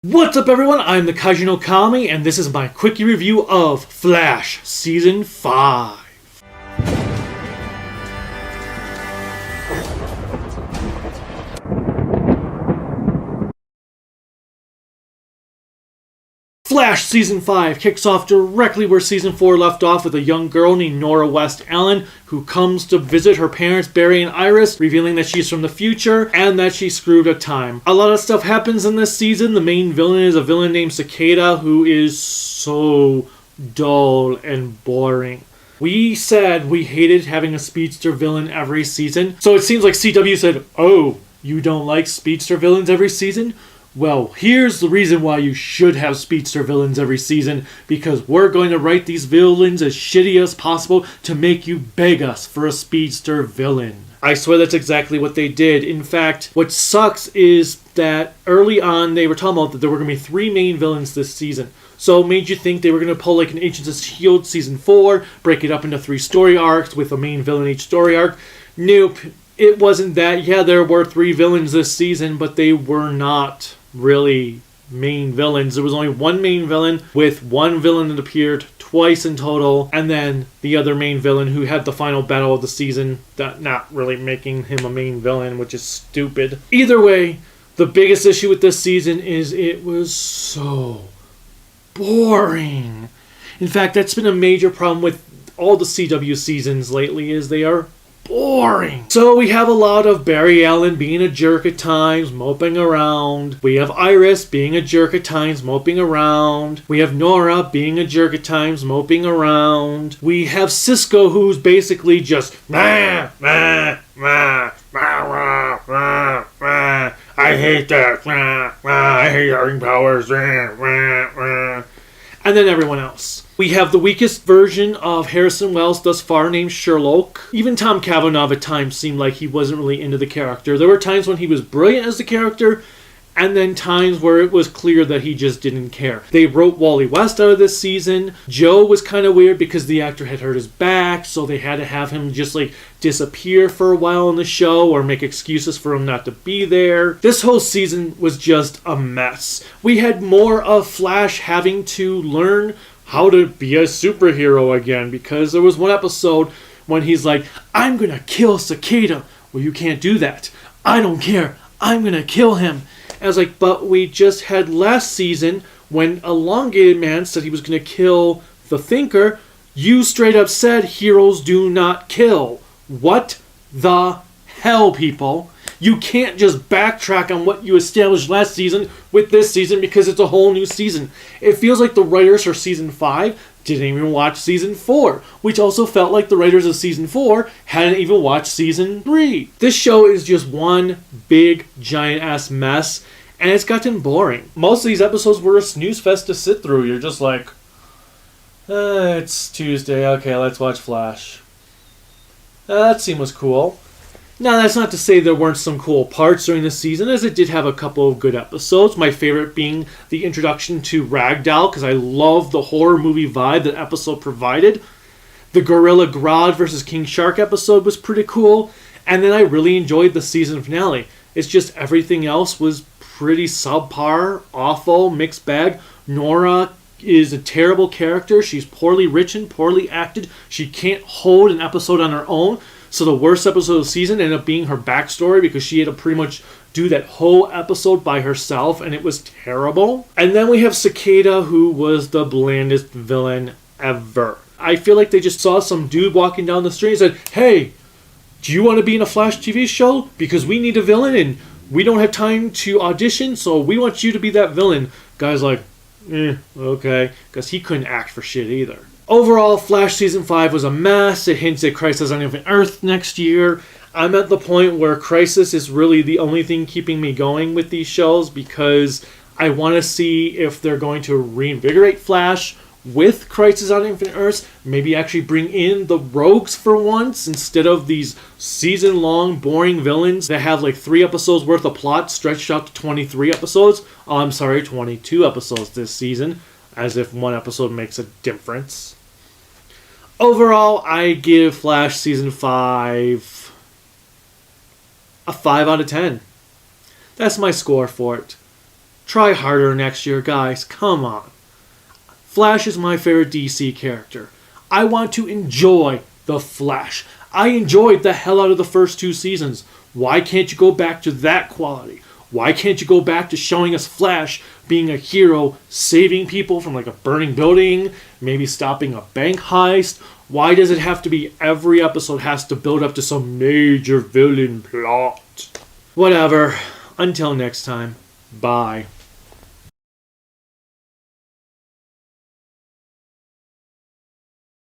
What's up everyone, I'm the Kaiju no Kami, and this is my quickie review of Flash Season 5. Flash Season 5 kicks off directly where Season 4 left off with a young girl named Nora West Allen who comes to visit her parents Barry and Iris, revealing that she's from the future and that she screwed up time. A lot of stuff happens in this season. The main villain is a villain named Cicada who is so dull and boring. We said we hated having a speedster villain every season, so it seems like CW said, "Oh, you don't like speedster villains every season? Well, here's the reason why you should have speedster villains every season, because we're going to write these villains as shitty as possible to make you beg us for a speedster villain." I swear that's exactly what they did. In fact, what sucks is that early on they were talking about that there were going to be 3 main villains this season. So it made you think they were going to pull like an Agents of S.H.I.E.L.D. Season 4, break it up into 3 story arcs with a main villain in each story arc. Nope, it wasn't that. Yeah, there were 3 villains this season, but they were not really main villains. There was only one main villain, with one villain that appeared twice in total, and then the other main villain who had the final battle of the season, that not really making him a main villain, which is stupid. Either way, the biggest issue with this season is it was so boring. In fact, that's been a major problem with all the CW seasons lately, is they are boring. So we have a lot of Barry Allen being a jerk at times, moping around. We have Iris being a jerk at times, moping around. We have Nora being a jerk at times, moping around. We have Cisco, who's basically just I hate that. I hate having powers. And then everyone else. We have the weakest version of Harrison Wells thus far, named Sherlock. Even Tom Cavanaugh at times seemed like he wasn't really into the character. There were times when he was brilliant as the character, and then times where it was clear that he just didn't care. They wrote Wally West out of this season. Joe was kind of weird because the actor had hurt his back, so they had to have him just like disappear for a while in the show or make excuses for him not to be there. This whole season was just a mess. We had more of Flash having to learn how to be a superhero again, because there was one episode when he's like, "I'm gonna kill Cicada." "Well, you can't do that." "I don't care. I'm gonna kill him." I was like, but we just had last season when Elongated Man said he was going to kill the Thinker. You straight up said heroes do not kill. What the hell, people? You can't just backtrack on what you established last season with this season because it's a whole new season. It feels like the writers for Season 5 didn't even watch Season 4, which also felt like the writers of Season 4 hadn't even watched Season 3. This show is just one big, giant-ass mess, and it's gotten boring. Most of these episodes were a snooze fest to sit through. You're just like, it's Tuesday, okay, let's watch Flash. That scene was cool. Now, that's not to say there weren't some cool parts during the season, as it did have a couple of good episodes. My favorite being the introduction to Ragdoll, because I love the horror movie vibe that episode provided. The Gorilla Grodd versus King Shark episode was pretty cool. And then I really enjoyed the season finale. It's just everything else was pretty subpar, awful, mixed bag. Nora is a terrible character. She's poorly written, poorly acted. She can't hold an episode on her own. So the worst episode of the season ended up being her backstory, because she had to pretty much do that whole episode by herself, and it was terrible. And then we have Cicada, who was the blandest villain ever. I feel like they just saw some dude walking down the street and said, "Hey, do you want to be in a Flash TV show? Because we need a villain, and we don't have time to audition, so we want you to be that villain." Guy's like, okay, because he couldn't act for shit either. Overall, Flash Season 5 was a mess. It hints at Crisis on Infinite Earth next year. I'm at the point where Crisis is really the only thing keeping me going with these shows, because I want to see if they're going to reinvigorate Flash with Crisis on Infinite Earths. Maybe actually bring in the rogues for once, instead of these season-long boring villains that have like 3 episodes worth of plot stretched out to 23 episodes. Oh, I'm sorry, 22 episodes this season, as if one episode makes a difference. Overall, I give Flash Season 5 a 5 out of 10. That's my score for it. Try harder next year, guys. Come on. Flash is my favorite DC character. I want to enjoy the Flash. I enjoyed the hell out of the first 2 seasons. Why can't you go back to that quality? Why can't you go back to showing us Flash being a hero, saving people from like a burning building, maybe stopping a bank heist? Why does it have to be every episode has to build up to some major villain plot? Whatever. Until next time. Bye.